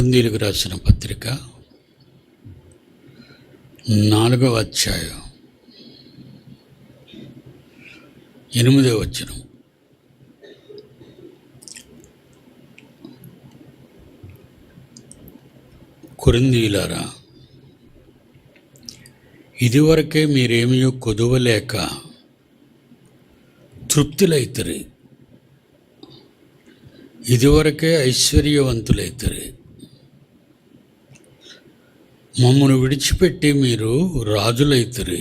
కొరింథీయులకు రాసిన పత్రిక 4వ అధ్యాయం 8వ వచనం. కొరింథీయులారా, ఇదివరకే మీరేమీ కొదువలేక తృప్తులైతిరి, ఇదివరకే ఐశ్వర్యవంతులైతిరి. మమ్మను విడిచిపెట్టి మీరు రాజులైతిరి.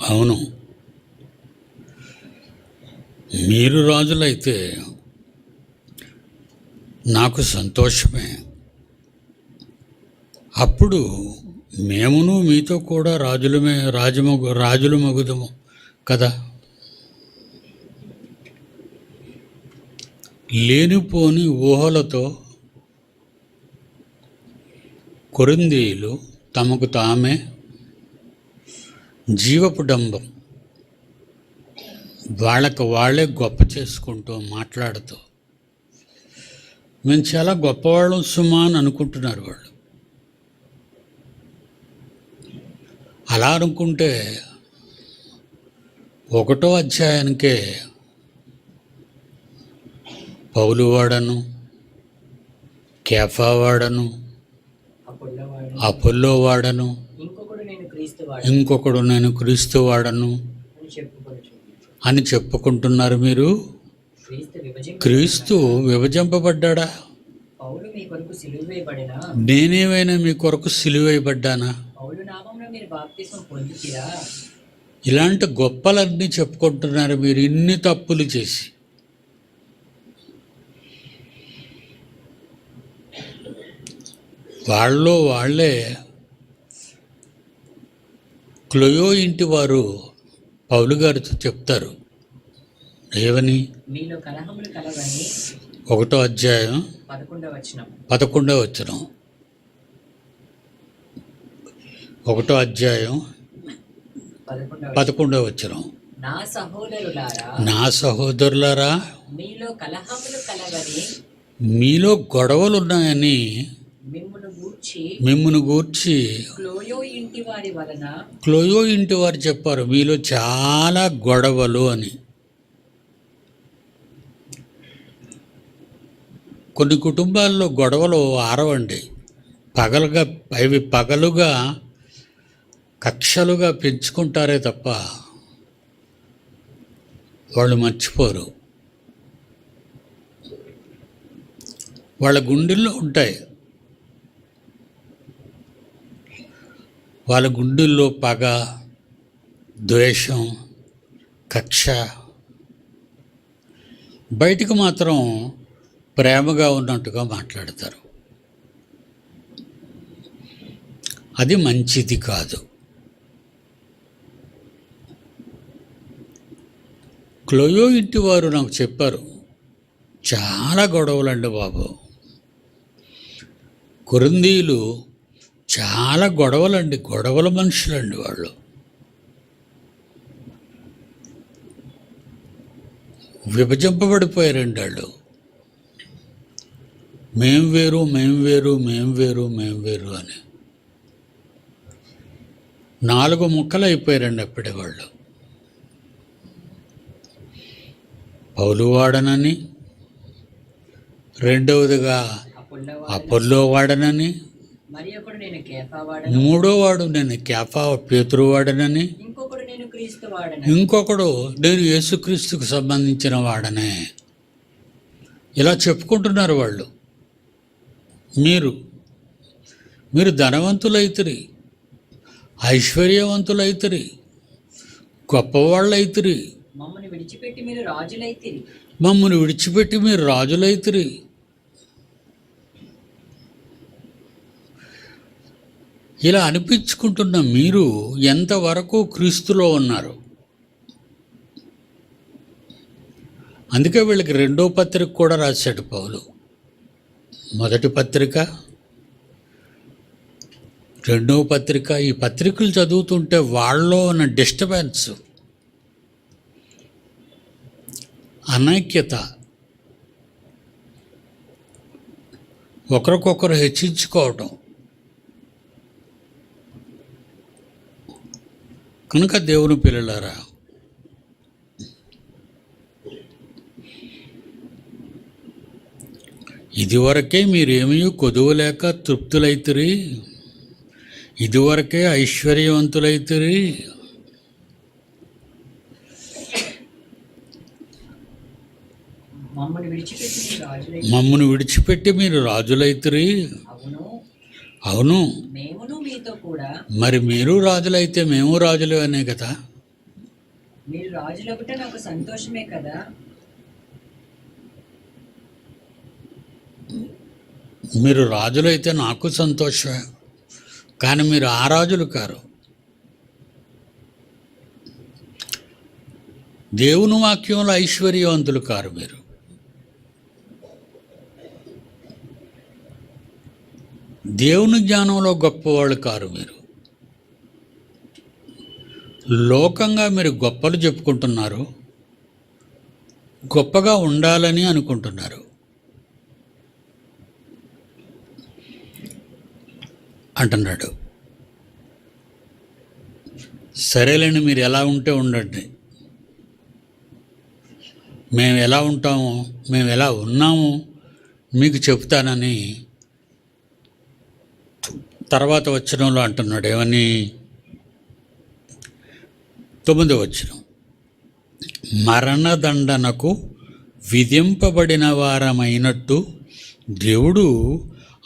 అవును, మీరు రాజులైతే నాకు సంతోషమే. అప్పుడు మేమును మీతో కూడా రాజులు మగుదము కదా. లేనిపోని ఊహలతో కొరింథీయులు తమకు తామే జీవపు డంబం వాళ్ళే గొప్ప చేసుకుంటూ మాట్లాడుతూ మేము చాలా గొప్పవాళ్ళం సుమా అని అనుకుంటున్నారు వాళ్ళు. అలా అనుకుంటే 1వ అధ్యాయానికే పౌలు వాడను, కేఫా వాడను, అపోల్లో వాడను, ఇంకొకడు నేను క్రీస్తు వాడను అని చెప్పుకుంటున్నారు. మీరు క్రీస్తు విభజింపబడ్డా? నేనేమైనా మీ కొరకు సిలువేయబడ్డానా? ఇలాంటి గొప్పలన్నీ చెప్పుకుంటున్నారు మీరు ఇన్ని తప్పులు చేసి. వాళ్ళే క్లోయో ఇంటి వారు పౌలు గారితో చెప్తారు ఏమని? 1వ అధ్యాయం 11వ వచనం. 1వ అధ్యాయం 11వ వచనం. నా సహోదరులారా, మీలో గొడవలున్నాయని మిమ్మును గూర్చి క్లోయో ఇంటి వారు చెప్పారు. మీలో చాలా గొడవలు అని. కొన్ని కుటుంబాల్లో గొడవలు ఆరవండి. పగలుగా కక్షలుగా పెంచుకుంటారే తప్ప వాళ్ళు మర్చిపోరు. వాళ్ళ గుండెల్లో ఉంటాయి. వాళ్ళ గుండెల్లో పగ, ద్వేషం, కక్ష. బయటికి మాత్రం ప్రేమగా ఉన్నట్టుగా మాట్లాడతారు. అది మంచిది కాదు. క్లోయో ఇంటి వారు నాకు చెప్పారు, చాలా గొడవలండి బాబు. కొరింథీయులు చాలా గొడవలండి, గొడవల మనుషులండి వాళ్ళు. విభజింపబడిపోయారండి వాళ్ళు. మేం వేరు అని 4 ముక్కలు అయిపోయారండి అప్పుడే వాళ్ళు. పౌలు వాడనని, రెండవదిగా అపోల్లో వాడనని, మూడోవాడు నేను కేఫా పేతురు వాడనని, ఇంకొకడు నేను యేసుక్రీస్తుకు సంబంధించిన వాడనే. ఇలా చెప్పుకుంటున్నారు వాళ్ళు. మీరు ధనవంతులైతిరి, ఐశ్వర్యవంతులైతిరి, గొప్పవాళ్ళైతిరి, మమ్మల్ని విడిచిపెట్టి మీరు రాజులైతిరి. ఇలా అనిపించుకుంటున్న మీరు ఎంతవరకు క్రీస్తులో ఉన్నారు? అందుకే వీళ్ళకి 2వ పత్రిక కూడా రాశాడు పౌలు. 1వ పత్రిక, 2వ పత్రిక. ఈ పత్రికలు చదువుతుంటే వాళ్ళలో ఉన్న డిస్టర్బెన్స్, అనైక్యత, ఒకరికొకరు హెచ్చించుకోవటం. కనుక దేవుని పిల్లలారా, ఇదివరకే మీరేమీ కొదువలేక తృప్తులైతిరి, ఇదివరకే ఐశ్వర్యవంతులైతిరి, మమ్మను విడిచిపెట్టి మీరు రాజులైతిరి. అవును, మరి మీరు రాజులైతే మేము రాజులు అనే కదా. మీరు రాజులొకటే నాకు సంతోషమే కదా. మీరు రాజులైతే నాకు సంతోషమే, కానీ మీరు ఆ రాజులు కారు. దేవుని వాక్యంలో ఐశ్వర్యవంతులు కారు. మీరు దేవుని జ్ఞానంలో గొప్పవాళ్ళు కారు. మీరు లోకంగా మీరు గొప్పలు చెప్పుకుంటున్నారు, గొప్పగా ఉండాలని అనుకుంటున్నారు. అంటున్నాడు. సరేలేండి, మీరు ఎలా ఉంటే ఉండండి, మేము ఎలా ఉంటామో, మేము ఎలా ఉన్నామో మీకు చెప్తానని తర్వాత వచనంలో అంటున్నాడు. ఏమని? 9వ వచనం, మరణదండనకు విధింపబడిన వారమైనట్టు దేవుడు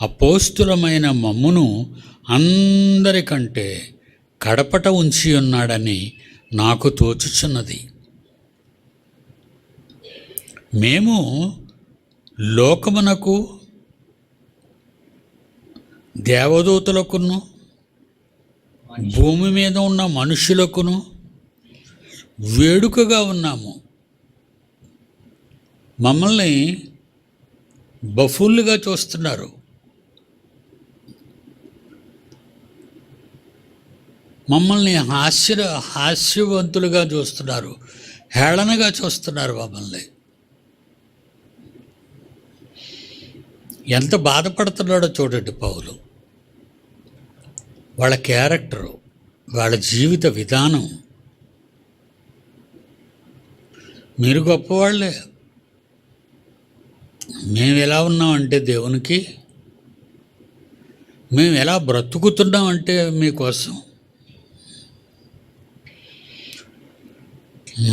అపోస్తులమైన మమ్మును అందరికంటే కడపట ఉంచి ఉన్నాడని నాకు తోచుచున్నది. మేము లోకమునకు, దేవదూతలకును, భూమి మీద ఉన్న మనుషులకును వేడుకగా ఉన్నాము. మమ్మల్ని బఫూన్లుగా చూస్తున్నారు, మమ్మల్ని హాస్యవంతులుగా చూస్తున్నారు, హేళనగా చూస్తున్నారు మమ్మల్ని. ఎంత బాధపడుతున్నాడో చూడండి పౌలు. వాళ్ళ క్యారెక్టరు, వాళ్ళ జీవిత విధానం. మీరు గొప్పవాళ్ళే, మేము ఎలా ఉన్నామంటే దేవునికి, మేము ఎలా బ్రతుకుతున్నామంటే మీకోసం.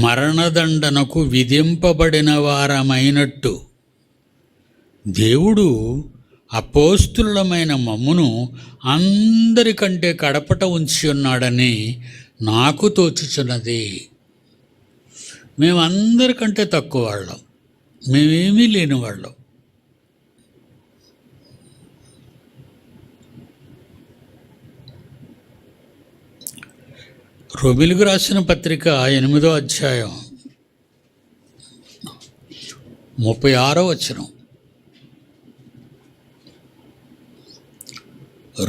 మరణదండనకు విధింపబడిన వారమైనట్టు దేవుడు అపోస్తులమైన మమ్మును అందరికంటే కడపట ఉంచి ఉన్నాడని నాకు తోచుచున్నది. మేమందరికంటే తక్కువ వాళ్ళం, మేమేమీ లేని వాళ్ళం. రోమీయులకు రాసిన పత్రిక 8వ అధ్యాయం 36వ వచనం.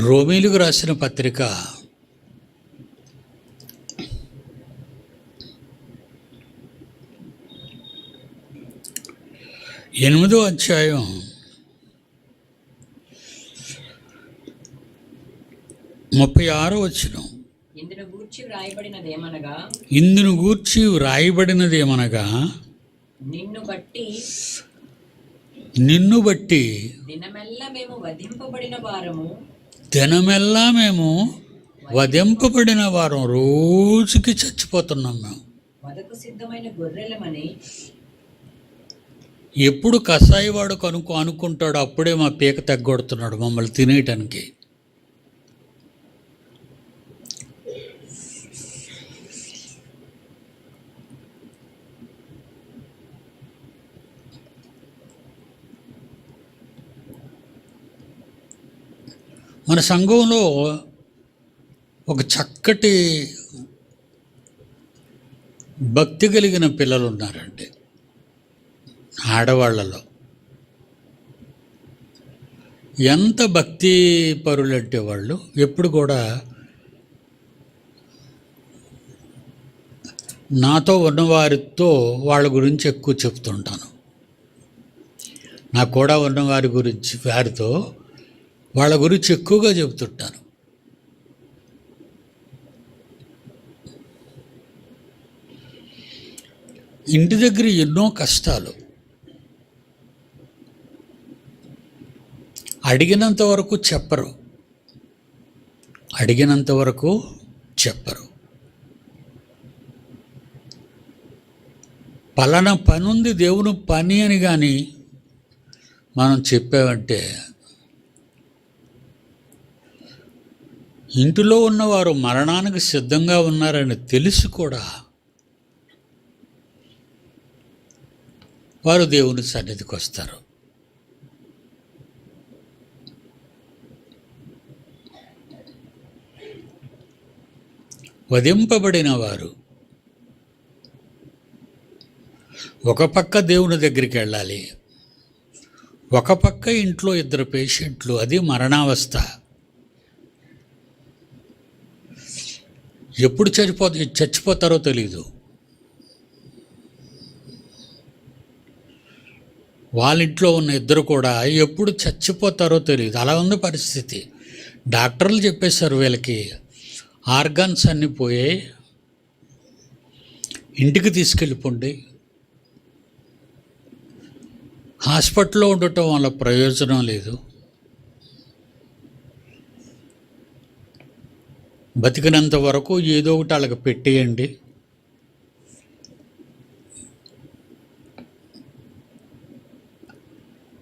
రోమీయులకు రాసిన పత్రిక 8వ అధ్యాయం 36వ వచనం. ఇందును గూర్చి వ్రాయబడినదేమనగా నిన్ను బట్టి దినమెల్లా మేము వధింపబడిన వారం, రోజుకి చచ్చిపోతున్నాం మేము. ఎప్పుడు కసాయివాడు అనుకుంటాడు, అప్పుడే మా పీక తగ్గొడుతున్నాడు మమ్మల్ని తినేయటానికి. మన సంఘంలో ఒక చక్కటి భక్తి కలిగిన పిల్లలు ఉన్నారండి. ఆడవాళ్ళలో ఎంత భక్తి పరులంటే వాళ్ళు ఎప్పుడు కూడా నాతో ఉన్నవారితో వాళ్ళ గురించి ఎక్కువ చెప్తుంటాను. నా కూడా ఉన్న వారితో వాళ్ళ గురించి ఎక్కువగా చెబుతుంటాను. ఇంటి దగ్గర ఎన్నో కష్టాలు, అడిగినంత వరకు చెప్పరు. పలానా పని ఉంది దేవుని పని అని కానీ మనం చెప్పామంటే ఇంటిలో ఉన్నవారు మరణానికి సిద్ధంగా ఉన్నారని తెలిసి కూడా వారు దేవుని సన్నిధికి వస్తారు. వధింపబడిన వారు ఒక పక్క దేవుని దగ్గరికి వెళ్ళాలి, ఒక పక్క ఇంట్లో 2 పేషెంట్లు, అది మరణావస్థ. ఎప్పుడు చచ్చిపోతారో తెలీదు. వాళ్ళ ఇంట్లో ఉన్న 2 కూడా ఎప్పుడు చచ్చిపోతారో తెలియదు. అలా ఉంది పరిస్థితి. డాక్టర్లు చెప్పేశారు వీళ్ళకి ఆర్గాన్స్ అన్నీ పోయాయి, ఇంటికి తీసుకెళ్ళిపోండి. హాస్పిటల్లో ఉండటం వల్ల ప్రయోజనం లేదు, బతికినంత వరకు ఏదో ఒకటి వాళ్ళకి పెట్టేయండి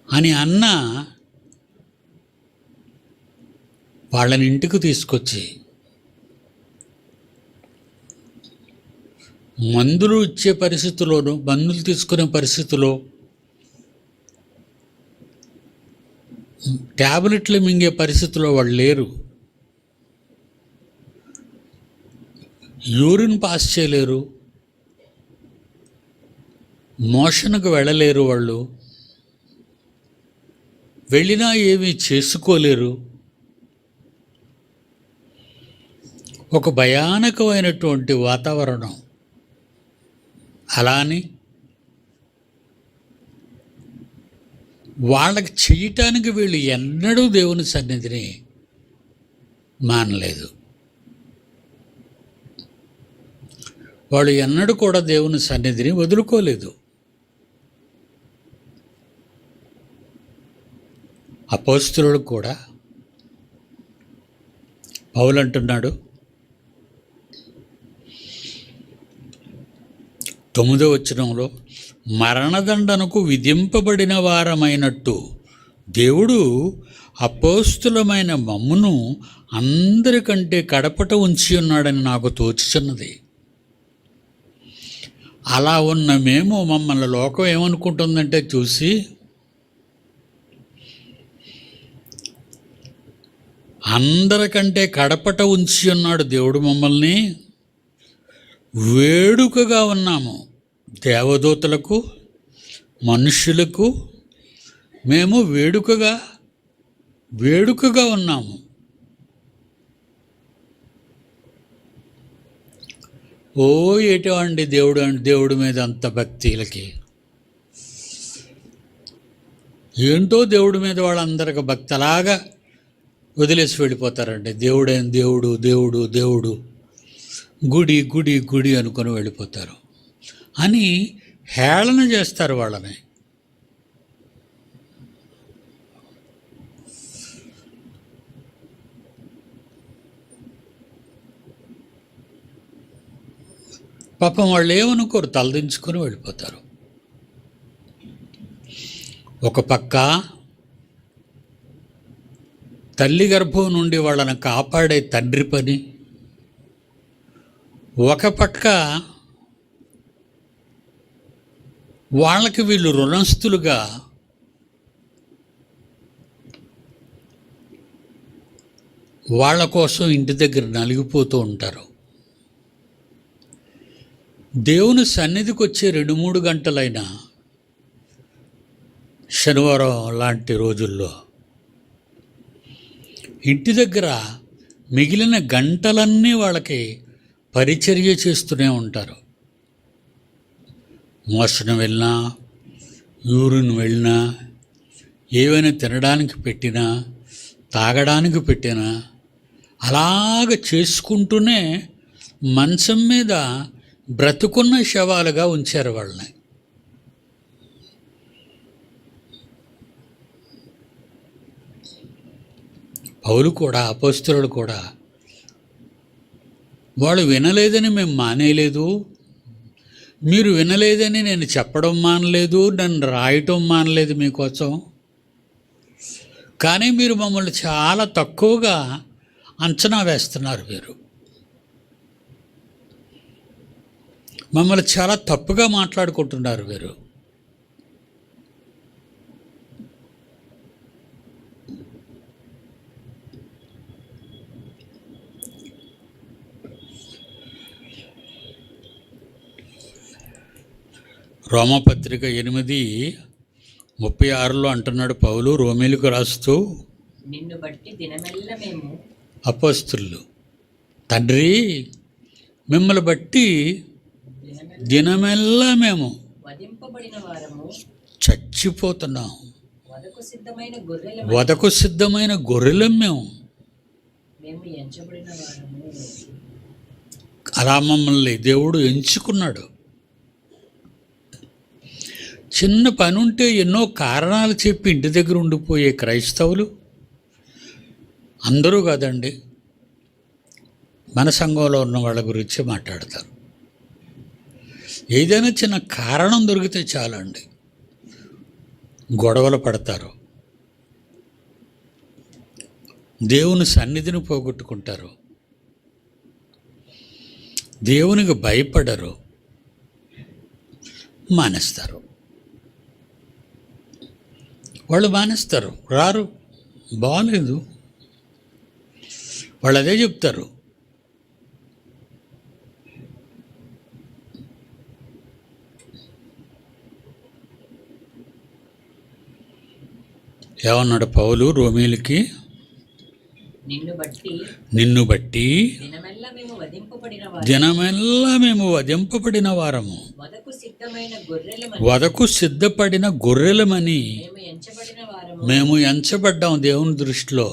అని అన్న వాళ్ళని ఇంటికి తీసుకొచ్చి మందులు ఇచ్చే పరిస్థితిలోనూ, మందులు తీసుకునే పరిస్థితిలో, ట్యాబ్లెట్లు మింగే పరిస్థితిలో వాళ్ళు లేరు. యూరిన్ పాస్ చేయలేరు, మోషన్కు వెళ్ళలేరు, వాళ్ళు వెళ్ళినా ఏమీ చేసుకోలేరు. ఒక భయానకమైనటువంటి వాతావరణం. అలా అని వాళ్ళకి చేయటానికి వీళ్ళు ఎన్నడూ దేవుని సన్నిధిని మానలేదు. వాళ్ళు ఎన్నడూ కూడా దేవుని సన్నిధిని వదులుకోలేదు. అపోస్తలుడు కూడా పౌలు అంటున్నాడు 9వ వచనంలో, మరణదండనకు విధింపబడిన వారమైనట్టు దేవుడు అపోస్తులమైన మమ్మును అందరికంటే కడపట ఉంచి ఉన్నాడని నాకు తోచుచున్నది. అలా ఉన్న మేము, మమ్మల్ని లోకం ఏమనుకుంటుందంటే చూసి, అందరికంటే కడపట ఉంచి ఉన్నాడు దేవుడు మమ్మల్ని, వేడుకగా ఉన్నాము. దేవదూతలకు, మనుష్యులకు మేము వేడుకగా ఉన్నాము. ఎటువంటి దేవుడి మీద అంత భక్తిలకి ఏంటో దేవుడి మీద వాళ్ళందరికి భక్తి అలాగా వదిలేసి వెళ్ళిపోతారండి. దేవుడేం దేవుడు దేవుడు దేవుడు గుడి గుడి గుడి అనుకొని వెళ్ళిపోతారు అని హేళన చేస్తారు వాళ్ళని. పాపం వాళ్ళు ఏమనుకోరు, తలదించుకొని వెళ్ళిపోతారు. ఒక పక్క తల్లి గర్భం నుండి వాళ్ళని కాపాడే తండ్రి పని, ఒక పక్క వాళ్ళకి వీళ్ళు రుణస్థులుగా వాళ్ళ కోసం ఇంటి దగ్గర నలిగిపోతూ ఉంటారు. దేవుని సన్నిధికి వచ్చే 2-3 గంటలైనా శనివారం లాంటి రోజుల్లో ఇంటి దగ్గర మిగిలిన గంటలన్నీ వాళ్ళకి పరిచర్య చేస్తూనే ఉంటారు. మోషన్ వెళ్ళినా, యూరిన్ వెళ్ళినా, ఏవైనా తినడానికి పెట్టినా తాగడానికి పెట్టినా అలాగ చేసుకుంటూనే మంచం మీద బ్రతుకున్న శవాలుగా ఉంచారు వాళ్ళని. పౌలు కూడా అపోస్తలుడు కూడా వాళ్ళు వినలేదని మేము మానేయలేదు, మీరు వినలేదని నేను చెప్పడం మానలేదు, నన్ను రాయటం మానలేదు మీకోసం, కానీ మీరు మమ్మల్ని చాలా తక్కువగా అంచనా వేస్తున్నారు, మీరు మమ్మల్ని చాలా తప్పుగా మాట్లాడుకుంటున్నారు మీరు. రోమపత్రిక 8:36 అంటున్నాడు పౌలు రోమీలకు రాస్తూ, నిన్ను బట్టి దినమెల్ల మేము అపోస్తలులు, తండ్రి మిమ్మల్ని బట్టి దినమెల్లా మేము వధింపబడిన వారము, చచ్చిపోతున్నాం, వధకు సిద్ధమైన గొర్రెలం మేము ఎంచబడిన వారము. అలా మమ్మల్ని దేవుడు ఎంచుకున్నాడు. చిన్న పని ఉంటే ఎన్నో కారణాలు చెప్పి ఇంటి దగ్గర ఉండిపోయే క్రైస్తవులు అందరూ కాదండి, మన సంఘంలో ఉన్న వాళ్ళ గురించి మాట్లాడతారు. ఏదైనా చిన్న కారణం దొరికితే చాలండి గొడవలు పడతారు, దేవుని సన్నిధిని పోగొట్టుకుంటారు, దేవునికి భయపడరు, మానేస్తారు. వాళ్ళు మానేస్తారు, రారు, బాగలేదు, వాళ్ళు అదే చెప్తారు. ఏమన్నాడు పౌలు రోమీలకి? నిన్ను బట్టి దినమెల్లా మేము వధింపబడిన వారము, వధకు సిద్ధపడిన గొర్రెలమని మేము ఎంచబడ్డాం దేవుని దృష్టిలో.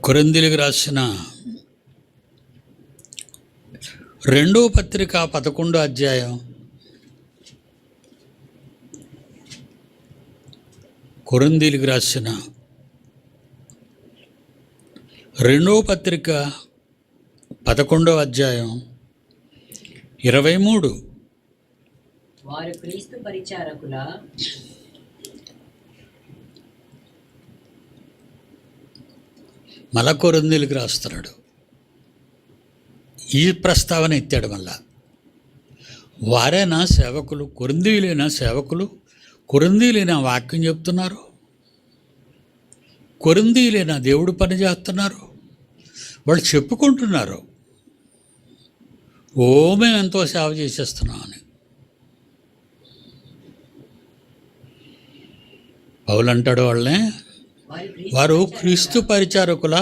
కొరింథీయులకు రాసిన 2వ పత్రిక 11వ అధ్యాయం, కొరింథీయులకు రాసిన 2వ పత్రిక 11వ అధ్యాయం 23. వారు క్రీస్తు పరిచారకుల మళ్ళా కొరింథీయులకు రాస్తున్నాడు. ఈ ప్రస్తావన ఎత్తాడు మళ్ళా. వారేనా సేవకులు? కొరింథీయులైనా సేవకులు? కొరింథీయులైనా వాక్యం చెప్తున్నారు? కొరింథీయులైనా దేవుడు పని చేస్తున్నారు? వాళ్ళు చెప్పుకుంటున్నారు, ఓ మేము ఎంతో సేవ చేసేస్తున్నాం అని. పౌలు అంటాడు వాళ్ళనే, వారు క్రీస్తు పరిచారకుల,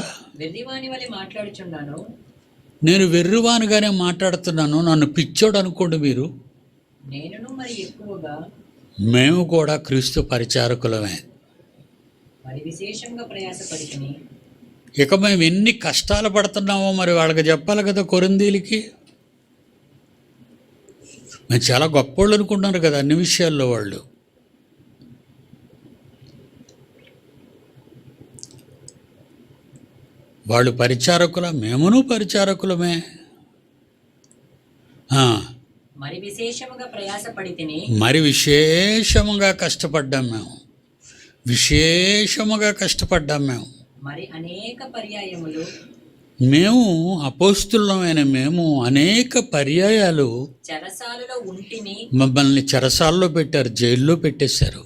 నేను వెర్రివానిగానే మాట్లాడుతున్నాను, నన్ను పిచ్చోడు అనుకోండి మీరు, మేము కూడా క్రీస్తు పరిచారకులమే. ఇక మేము ఎన్ని కష్టాలు పడుతున్నామో మరి వాళ్ళకి చెప్పాలి కదా. కొరింథీయులకి మేము చాలా గొప్పోళ్ళు అనుకుంటున్నారు కదా అన్ని విషయాల్లో వాళ్ళు. వాళ్ళు పరిచారకుల, మేమును పరిచారకులమే. మరి విశేషముగా కష్టపడ్డాం మేము, విశేషముగా కష్టపడ్డాం మేము. మరి అనేక పర్యాయములు మేము అపోస్తులమైన మేము అనేక పర్యాయాలు చెరసాలలో ఉంటిని, మమ్మల్ని చెరసాల్లో పెట్టారు, జైల్లో పెట్టేశారు.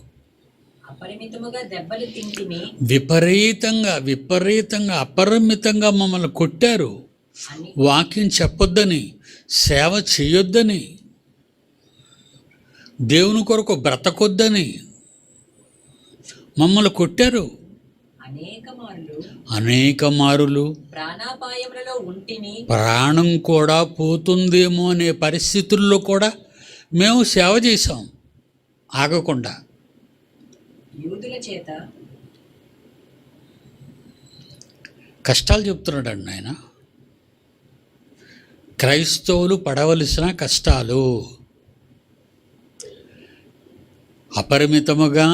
అపరిమితముగా దెబ్బలు తింటిని, విపరీతంగా అపరిమితంగా మమ్మల్ని కొట్టారు. వాక్యం చెప్పొద్దని, సేవ చేయొద్దని, దేవుని కొరకు బ్రతకొద్దని మమ్మల్ని కొట్టారు. అనేక మారులు ప్రాణాపాయములలో ఉంటిని, ప్రాణం కూడా పోతుందేమో అనే పరిస్థితుల్లో కూడా మేము సేవ చేసాం ఆగకుండా. యూదుల చేత కష్టాలు చెప్తున్నాడండి ఆయన. క్రైస్తవులు పడవలసిన కష్టాలు అపరిమితముగా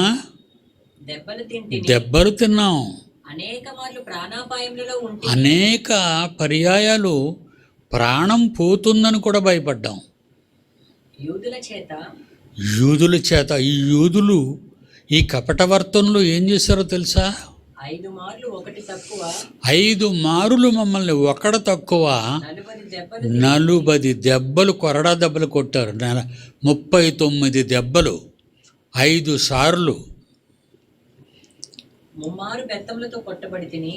దెబ్బలు తిన్నాం. అనేక మార్లు ప్రాణాపాయములలో ఉంటి, అనేక పర్యాయాలు ప్రాణం పోతుందని కూడా భయపడ్డాం. యూదుల చేత ఈ యూదులు ఈ కపటవర్తనలు ఏం చేశారో తెలుసా? 5 మార్లు ఒకటి తక్కువ, 5 మారులు మమ్మల్ని ఒకటి తక్కువ 40 దెబ్బలు కొరడా దెబ్బలు కొట్టారు. 39 దెబ్బలు 5 సార్లు. ముమ్మారు బెత్తములతో కొట్టబడి తిని,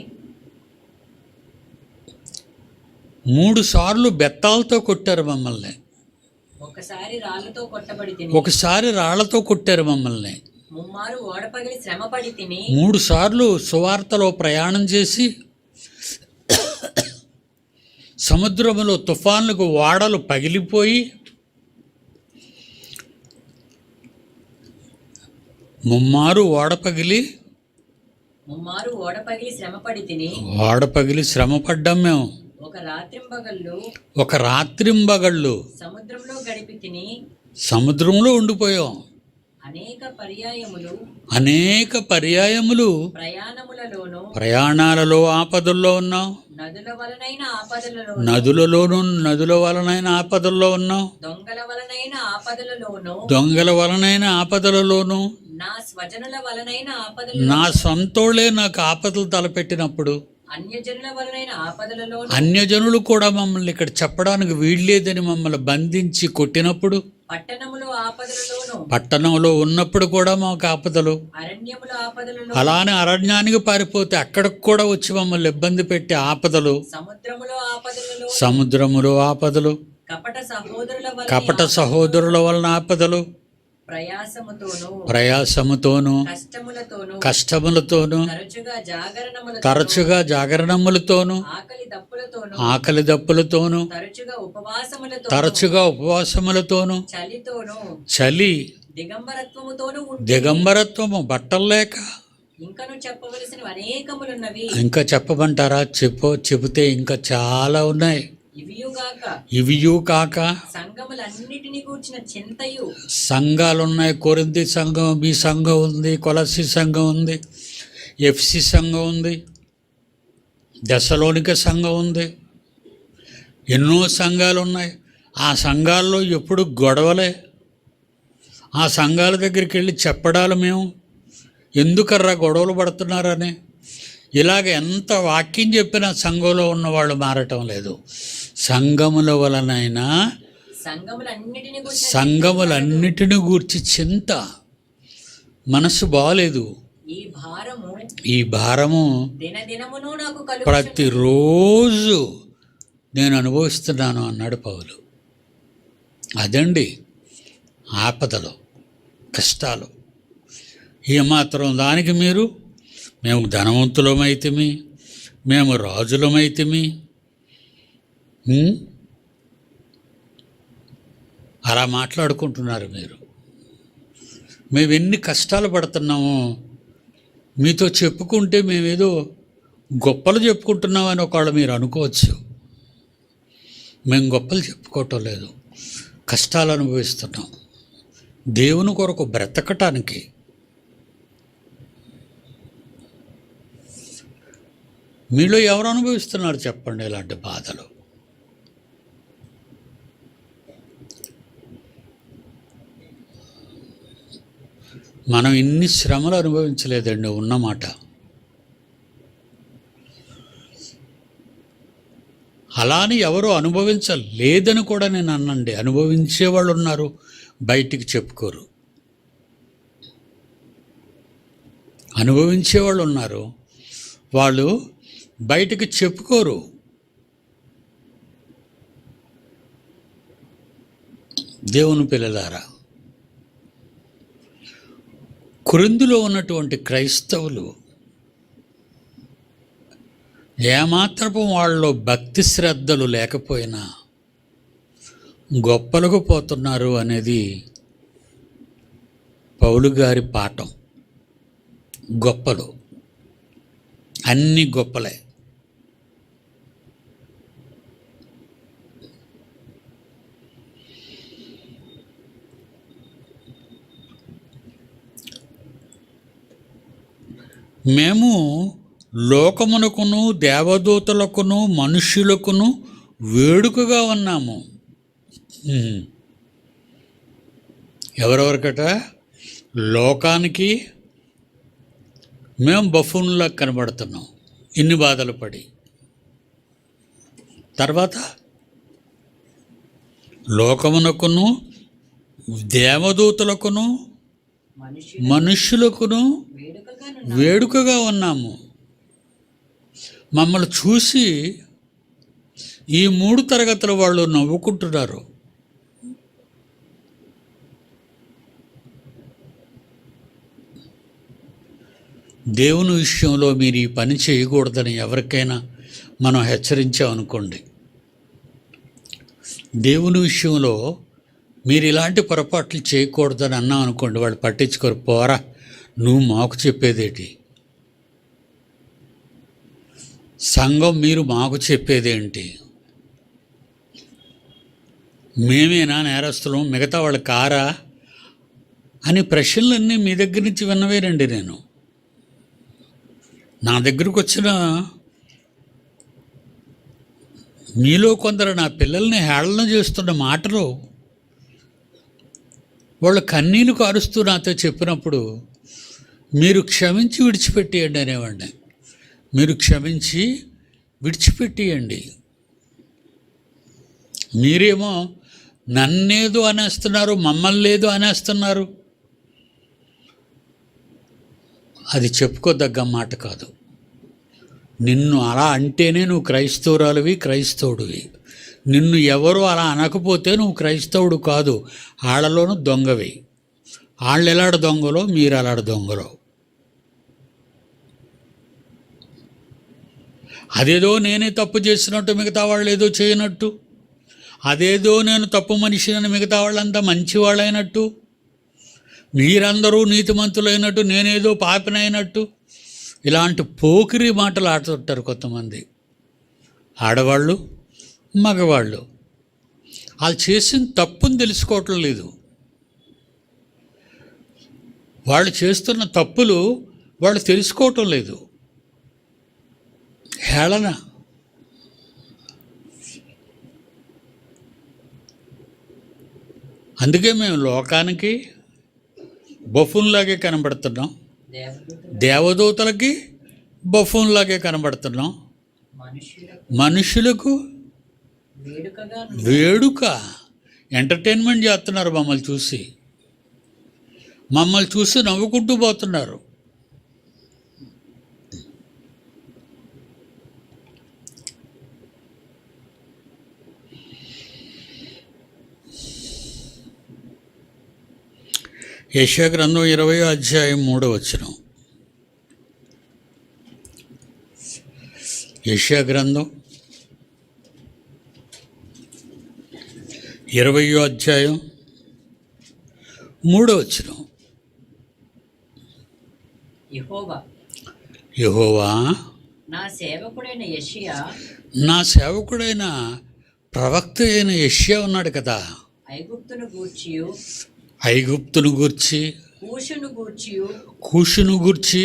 3 సార్లు బెత్తాలతో కొట్టారు మమ్మల్ని. ఒకసారి రాళ్లతో కొట్టబడి తిని, ఒకసారి రాళ్లతో కొట్టారు మమ్మల్ని. ముమ్మారు ఓడపగిలి శ్రమపడి తిని, 3 సార్లు సువార్తలో ప్రయాణం చేసి సముద్రములో తుఫాన్లకు ఓడలు పగిలిపోయి ముమ్మారు ఓడపగిలి శ్రమపడి తిని, ఓడపగిలి శ్రమపడ్డాం మేము. ఒక రాత్రింబగళ్ళు సముద్రంలో గడిపి తిని, సముద్రంలో ఉండిపోయాం. అనేక పర్యాయములు ప్రయాణాలలో ఆపదల్లో ఉన్నాం. నదుల వలనైన ఆపదల్లో ఉన్నాం. దొంగల వలనైన ఆపదలలోను, నా సొంతోళ్ళే నాకు ఆపదలు తలపెట్టినప్పుడు, అన్యజనులు కూడా మమ్మల్ని ఇక్కడ చెప్పడానికి వీల్లేదని మమ్మల్ని బంధించి కొట్టినప్పుడు, పట్టణంలో ఉన్నప్పుడు కూడా మాకు ఆపదలు, అలానే అరణ్యానికి పారిపోతే అక్కడికి కూడా వచ్చి మమ్మల్ని ఇబ్బంది పెట్టి ఆపదలు, సముద్రములో ఆపదలు, కపట సహోదరుల వలన ఆపదలు, ప్రయాసముతోను కష్టములతోను తరచుగా జాగరణములతోను ఆకలి దప్పులతోను తరచుగా ఉపవాసములతోను చలి దిగంబరత్వము బట్టలు లేక. ఇంకా చెప్పమంటారా? చెబితే ఇంకా చాలా ఉన్నాయి. ఇవియు కాక సంఘాలు ఉన్నాయి. కొరింథీ సంఘం, బి సంఘం ఉంది, కొలస్సీ సంఘం ఉంది, ఎఫ్సి సంఘం ఉంది, దశలోనిక సంఘం ఉంది. ఎన్నో సంఘాలు ఉన్నాయి. ఆ సంఘాల్లో ఎప్పుడు గొడవలే. ఆ సంఘాల దగ్గరికి వెళ్ళి చెప్పడాలు మేము, ఎందుకర్రా గొడవలు పడుతున్నారని. ఇలాగ ఎంత వాక్యం చెప్పినా సంఘంలో ఉన్నవాళ్ళు మారటం లేదు. సంఘముల వలనైనా సంఘములన్నిటిని గూర్చి చింత, మనసు బాలేదు. ఈ భారము ప్రతిరోజు నేను అనుభవిస్తున్నాను అన్నాడు పౌలు. అదండి ఆపదలు, కష్టాలు. ఏమాత్రం దానికి మేము ధనవంతులమైతిమి, మేము రాజులమైతిమి, అలా మాట్లాడుకుంటున్నారు మీరు. మేము ఎన్ని కష్టాలు పడుతున్నామో మీతో చెప్పుకుంటే మేమేదో గొప్పలు చెప్పుకుంటున్నామని ఒకవేళ మీరు అనుకోవచ్చు. మేము గొప్పలు చెప్పుకోవటం లేదు, కష్టాలు అనుభవిస్తున్నాం దేవుని కొరకు బ్రతకటానికి. మీలో ఎవరు అనుభవిస్తున్నారు చెప్పండి ఇలాంటి బాధలు? మనం ఇన్ని శ్రమలు అనుభవించలేదండి ఉన్నమాట. అలాని ఎవరు అనుభవించలేదని కూడా నేను అన్నండి. అనుభవించేవాళ్ళు ఉన్నారు, బయటికి చెప్పుకోరు. అనుభవించేవాళ్ళు ఉన్నారు, వాళ్ళు బయటికి చెప్పుకోరు. దేవుని పిల్లలారా, కొరింథీలో ఉన్నటువంటి క్రైస్తవులు ఏమాత్రపు వాళ్ళలో భక్తి శ్రద్ధలు లేకపోయినా గొప్పలకు పోతున్నారు అనేది పౌలు గారి పాఠం. గొప్పలు అన్ని గొప్పలే. మేము లోకమునకును దేవదూతలకును మనుష్యులకును వేడుకగా ఉన్నాము. ఎవరెవరికట? లోకానికి మేము బఫూన్లా కనబడుతున్నాం ఇన్ని బాధలు పడి. తర్వాత లోకమునకును దేవదూతలకును మనుష్యులకును వేడుకగా ఉన్నాము. మమ్మల్ని చూసి ఈ 3 తరగతుల వాళ్ళు నవ్వుకుంటున్నారు. దేవుని విషయంలో మీరు ఈ పని చేయకూడదని ఎవరికైనా మనం హెచ్చరించామనుకోండి, దేవుని విషయంలో మీరు ఇలాంటి పొరపాట్లు చేయకూడదని అన్నాం అనుకోండి, వాళ్ళు పట్టించుకోరు. పోరా, నువ్వు మాకు చెప్పేదేంటి? సంఘం మీరు మాకు చెప్పేదేంటి? మేమేనా నేరస్తులం, మిగతా వాళ్ళు కారా అని ప్రశ్నలన్నీ మీ దగ్గర నుంచి విన్నవేనండి. నేను నా దగ్గరకు వచ్చిన మీలో కొందరు నా పిల్లల్ని హేళన చేస్తున్న మాటలు వాళ్ళు కన్నీళ్లు కారుస్తూ నాతో చెప్పినప్పుడు, మీరు క్షమించి విడిచిపెట్టేయండి అనేవాడిని. మీరు క్షమించి విడిచిపెట్టేయండి. మీరేమో నన్నేదో అనేస్తున్నారు, మమ్మల్ని లేదు అనేస్తున్నారు. అది చెప్పుకోదగ్గ మాట కాదు. నిన్ను అలా అంటేనే నువ్వు క్రైస్తవురాలివి, క్రైస్తవుడివి. నిన్ను ఎవరు అలా అనకపోతే నువ్వు క్రైస్తవుడు కాదు. వాళ్ళలోనూ దొంగవి. వాళ్ళు ఎలాడ దొంగలో మీరు అలాడ దొంగలో. అదేదో నేనే తప్పు చేసినట్టు మిగతా వాళ్ళు ఏదో చేయనట్టు, అదేదో నేను తప్పు మనిషిని మిగతా వాళ్ళంతా మంచివాళ్ళైనట్టు, మీరందరూ నీతిమంతులైనట్టు నేనేదో పాపినైనట్టు, ఇలాంటి పోకిరి మాటలు ఆడుతుంటారు కొంతమంది. ఆడవాళ్ళు మగవాళ్ళు వాళ్ళు చేసిన తప్పుని తెలుసుకోవటం లేదు. వాళ్ళు చేస్తున్న తప్పులు వాళ్ళు తెలుసుకోవటం లేదు. హేళన. అందుకే మేము లోకానికి బఫూన్లాగే కనబడుతున్నాం, దేవదూతలకి బఫూన్లాగే కనబడుతున్నాం, మనుషులకు వేడుక ఎంటర్టైన్మెంట్ చేస్తున్నారు. మమ్మల్ని చూసి నవ్వుకుంటూ పోతున్నారు. యెషయా గ్రంథం 20వ అధ్యాయం 3వ వచనం. యెషయా గ్రంథం 20వ అధ్యాయం 3వ వచనం. యెహోవా నా సేవకుడైన ప్రవక్త అయిన యెషయా ఉన్నాడు కదా, ఐగుప్తును గూర్చి కూషును గూర్చి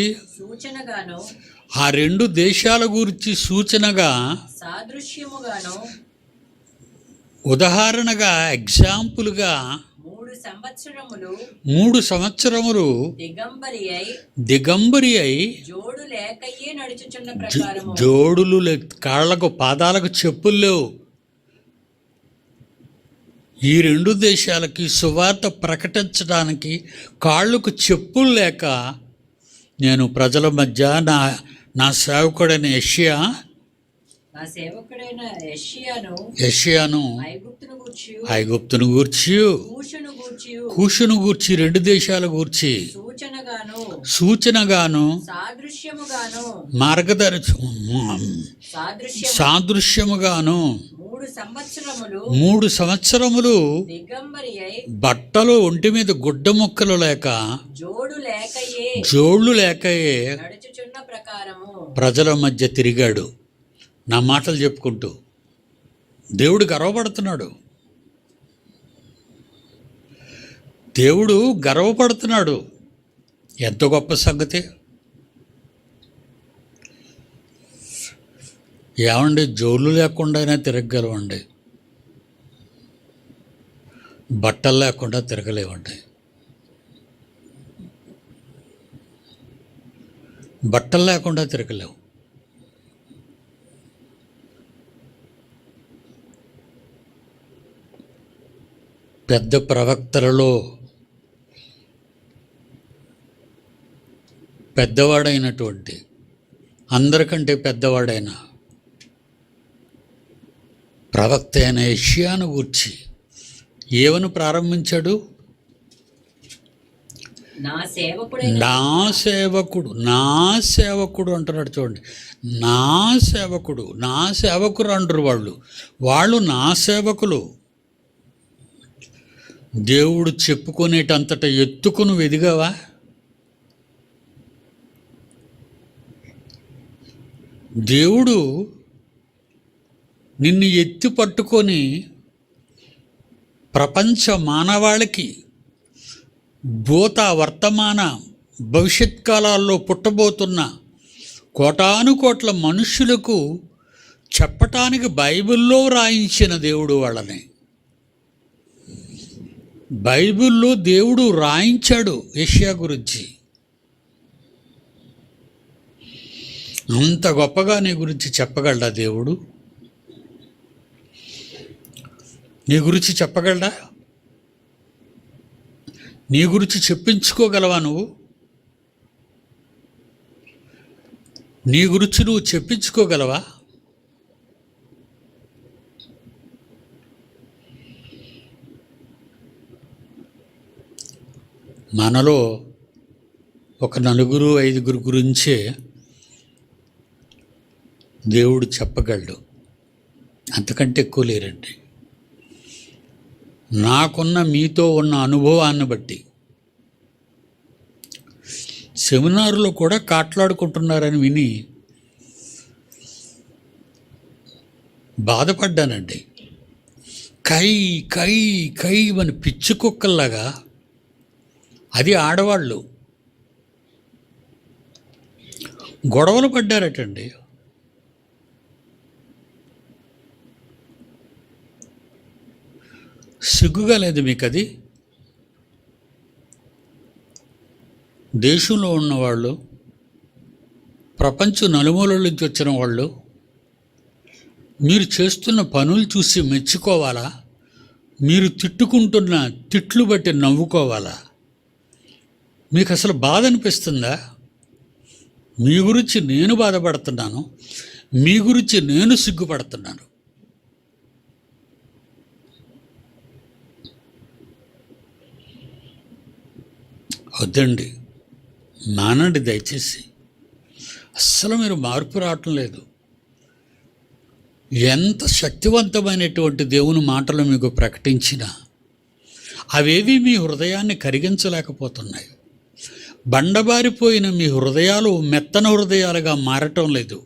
ఆ 2 దేశాల గురించి సూచనగా, సాదృశ్యముగాను, ఉదాహరణగా, ఎగ్జాంపుల్గా 3 సంవత్సరములు దిగంబరి అయి జోడులు కాళ్ళకు పాదాలకు చెప్పులు లేవు. ఈ 2 దేశాలకి సువార్త ప్రకటించడానికి కాళ్ళకు చెప్పులు లేక నేను ప్రజల మధ్య నా సేవకుడైన యెషయా నా సేవకుడైన యెషయాను యెషయాను ఐగుప్తును గూర్చి ఐగుప్తును గూర్చి కూషును గూర్చి కూషును గూర్చి, రెండు దేశాల గూర్చి సూచనగాను సాదృశ్యముగాను సాదృశ్యముగాను 3 సంవత్సరములు దిగంబరి అయి బట్టలు ఒంటి మీద గుడ్డ ముక్కలు లేక జోళ్ళు లేకయే నడుచుచున్న ప్రకారము ప్రజల మధ్య తిరిగాడు. నా మాటలు చెప్పుకుంటూ దేవుడు గర్వపడుతున్నాడు. దేవుడు గర్వపడుతున్నాడు. ఎంత గొప్ప సంగతి! ఏమండి, జోళ్ళు లేకుండానే తిరగలవండి, బట్టలు లేకుండా తిరగలేవండి. బట్టలు లేకుండా తిరగలేవు. పెద్ద ప్రవక్తలలో పెద్దవాడైనటువంటి, అందరికంటే పెద్దవాడైన ప్రవక్త అయిన యెషయాను గూర్చి ఏమని ప్రారంభించాడు? నా సేవకుడు అంటున్నాడు. చూడండి, నా సేవకుడు అంటారు వాళ్ళు నా సేవకులు. దేవుడు చెప్పుకునేటంతట ఎత్తుకు నువ్వు ఎదిగావా? దేవుడు నిన్ను ఎత్తి పట్టుకొని ప్రపంచ మానవాళికి భూత వర్తమాన భవిష్యత్ కాలాల్లో పుట్టబోతున్న కోటానుకోట్ల మనుష్యులకు చెప్పటానికి బైబిల్లో రాయించిన దేవుడు వాళ్ళని. బైబిల్లో దేవుడు రాయించాడు యెషయా గురించి. అంత గొప్పగా నీ గురించి చెప్పగలడా దేవుడు? నీ గురించి చెప్పగలడా? నీ గురించి చెప్పించుకోగలవా? నువ్వు నీ గురించి నువ్వు చెప్పించుకోగలవా? మనలో ఒక 4-5 గురించే దేవుడు చెప్పగలడు, అంతకంటే ఎక్కువ లేరండి. నాకున్న మీతో ఉన్న అనుభవాన్ని బట్టి సెమినార్లో కూడా కాట్లాడుకుంటున్నారని విని బాధపడ్డానండి. కై కై కై అని పిచ్చి కుక్కల్లాగా, అది ఆడవాళ్ళు గొడవలు పడ్డారటండి. సిగ్గుగా లేదు మీకు అది? దేశంలో ఉన్నవాళ్ళు, ప్రపంచ నలుమూలల నుంచి వచ్చిన వాళ్ళు మీరు చేస్తున్న పనులు చూసి మెచ్చుకోవాలా? మీరు తిట్టుకుంటున్న తిట్లు బట్టి నవ్వుకోవాలా? మీకు అసలు బాధ అనిపిస్తుందా? మీ గురించి నేను బాధపడుతున్నాను, మీ గురించి నేను సిగ్గుపడుతున్నాను. వద్దండి, మానండి దయచేసి. అస్సలు మీరు మార్పు రావటం లేదు. ఎంత శక్తివంతమైనటువంటి దేవుని మాటలు మీకు ప్రకటించినా అవేవి మీ హృదయాన్ని కరిగించలేకపోతున్నాయి. బండబారిపోయిన మీ హృదయాలు మెత్తన హృదయాలుగా మారటం లేదు.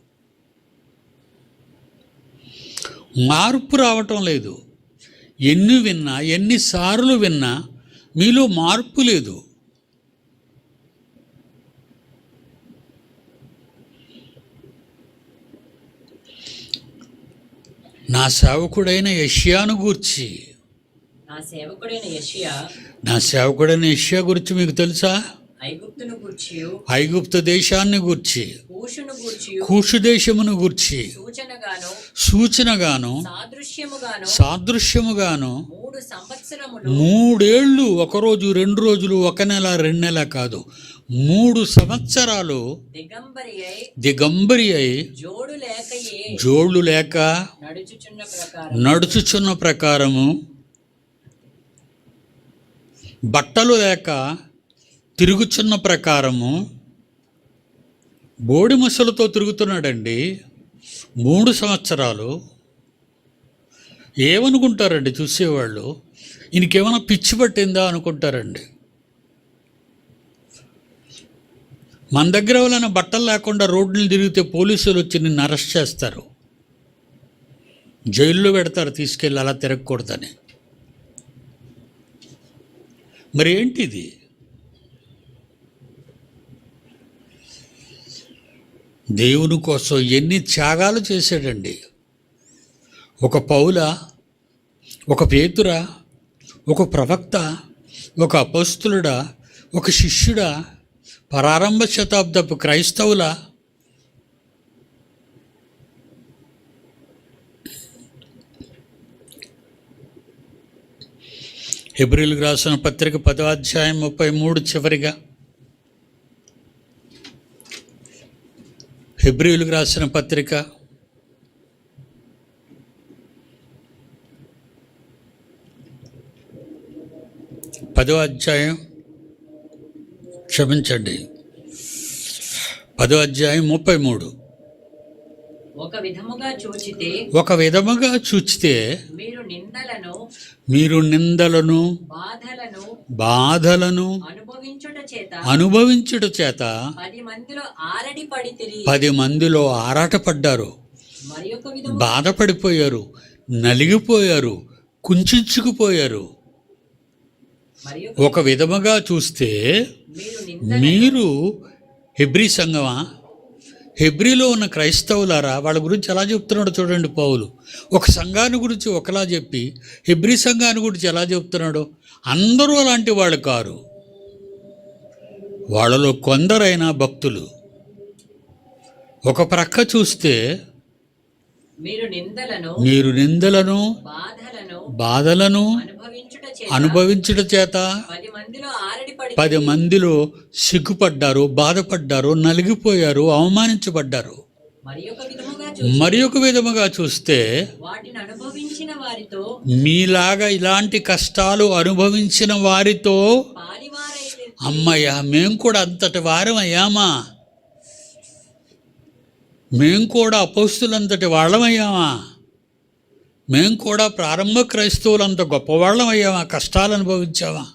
మార్పు రావటం లేదు. ఎన్ని విన్నా, ఎన్నిసార్లు విన్నా మీలో మార్పు లేదు. నా సేవకుడైన యెషయాను గూర్చి, నా సేవకుడైన యెషయా గురించి మీకు తెలుసా? ఐగుప్తు దేశాన్ని గూర్చి, కూషు దేశమును గూర్చి సూచనగాను సాదృశ్యముగాను 3 సంవత్సరములు 3 ఏళ్ళు, 1 రోజు 2 రోజులు 1 నెల 2 నెల కాదు, 3 సంవత్సరాలు దిగంబరి అయి జోళ్ళు లేక నడుచుచున్న ప్రకారము బట్టలు లేక తిరుగుచున్న ప్రకారము బోడి ముసలతో తిరుగుతున్నాడండి 3 సంవత్సరాలు. ఏమనుకుంటారండి చూసేవాళ్ళు? ఈయనకేమైనా పిచ్చి పట్టిందా అనుకుంటారండి. మన దగ్గర ఎవరైనా బట్టలు లేకుండా రోడ్లు తిరిగితే పోలీసులు వచ్చి నిన్ను అరెస్ట్ చేస్తారు, జైల్లో పెడతారు, తీసుకెళ్ళి అలా తిరగకూడదని. మరి ఏంటిది? దేవుని కోసం ఎన్ని త్యాగాలు చేశాడండి. ఒక పౌల, ఒక పేతురా, ఒక ప్రవక్త, ఒక అపోస్తులుడా, ఒక శిష్యుడా, ప్రారంభ శతాబ్దపు క్రైస్తవుల హెబ్రీయులకు రాసిన పత్రిక 10వ అధ్యాయం 33 చివరిగా, హెబ్రీయులకు రాసిన పత్రిక 10వ అధ్యాయం 10వ అధ్యాయం 33. ఒక విధముగా చూచితే మీరు నిందలను బాధలను అనుభవించుట చేత 10 మందిలో ఆరాటపడ్డారు, బాధపడిపోయారు, నలిగిపోయారు, కుంచుకుపోయారు. ఒక విధముగా చూస్తే మీరు హెబ్రీ సంఘమా, హెబ్రీలో ఉన్న క్రైస్తవులారా, వాళ్ళ గురించి ఎలా చెప్తున్నాడు చూడండి పౌలు. ఒక సంఘాన్ని గురించి ఒకలా చెప్పి హెబ్రీ సంఘాన్ని గురించి ఎలా చెప్తున్నాడు? అందరూ అలాంటి వాళ్ళు కారు, వాళ్ళలో కొందరైనా భక్తులు. ఒక ప్రక్క చూస్తే మీరు నిందలను బాధలను అనుభవించుట చేత 10 మందిలో సిగ్గుపడ్డారు, బాధపడ్డారు, నలిగిపోయారు, అవమానించబడ్డారు. మరి ఒక విధముగా చూస్తే మీలాగా ఇలాంటి కష్టాలు అనుభవించిన వారితో అమ్మయ్యా మేము కూడా అంతటి వారం అయ్యామా, మేము కూడా అపోస్తులంతటి వాళ్ళమయ్యామా, మేము కూడా ప్రారంభ క్రైస్తవులంత గొప్పవాళ్ళం అయ్యామా, కష్టాలు అనుభవించామా?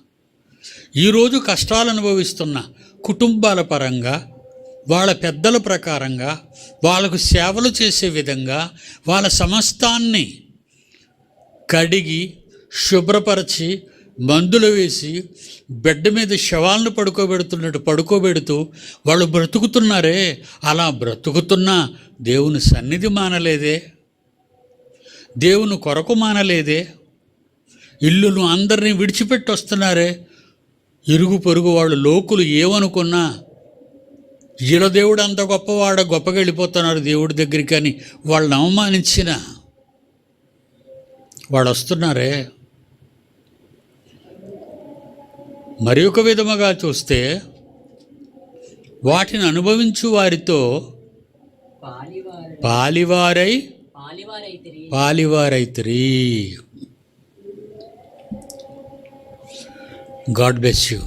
ఈరోజు కష్టాలు అనుభవిస్తున్న కుటుంబాల పరంగా, వాళ్ళ పెద్దల ప్రకారంగా, వాళ్ళకు సేవలు చేసే విధంగా వాళ్ళ సమస్తాన్ని కడిగి శుభ్రపరిచి మందులు వేసి బెడ్ మీద శవాలను పడుకోబెడుతూ వాళ్ళు బ్రతుకుతున్నారే. అలా బ్రతుకుతున్నా దేవుని సన్నిధి మానలేదే, దేవుని కొరకు మానలేదే. ఇల్లును అందరినీ విడిచిపెట్టి వస్తున్నారే. ఇరుగు పొరుగు వాళ్ళు లోకులు ఏమనుకున్నా ఈల దేవుడు అంత గొప్పగా వెళ్ళిపోతున్నారు దేవుడి దగ్గరికి అని వాళ్ళని అవమానించిన వాళ్ళు వస్తున్నారే. మరి ఒక విధముగా చూస్తే వాటిని అనుభవించు వారితో పాలివారైతిరి. God bless you.